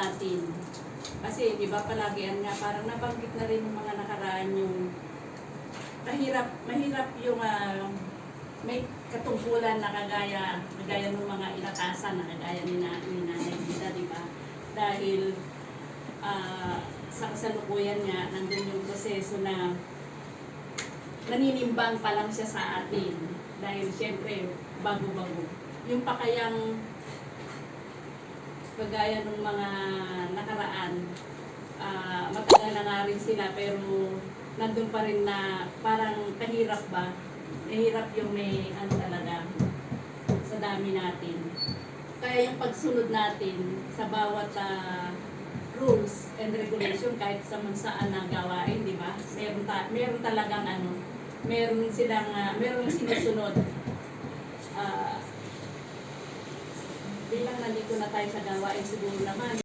natin. Kasi di ba palagi yan nga, parang nabanggit na rin yung mga nakaraan yung mahirap yung may katungkulan na kagaya ng mga inatasan na kagaya ni Nanay Lita, di ba? Dahil sa kasalukuyan nga, nandun yung proseso na naninimbang pa lang siya sa atin. Dahil siyempre, bago-bago. Yung pa kayang kagaya ng mga nakaraan, matagal na nga rin sila pero nandun pa rin na parang kahirap ba? Kahirap yung may talaga sa dami natin. Kaya yung pagsunod natin sa bawat rules and regulation kahit sa saan na gawain, di ba? Meron talagang meron sinusunod. Bilang nandito na tayo sa gawain, siguro naman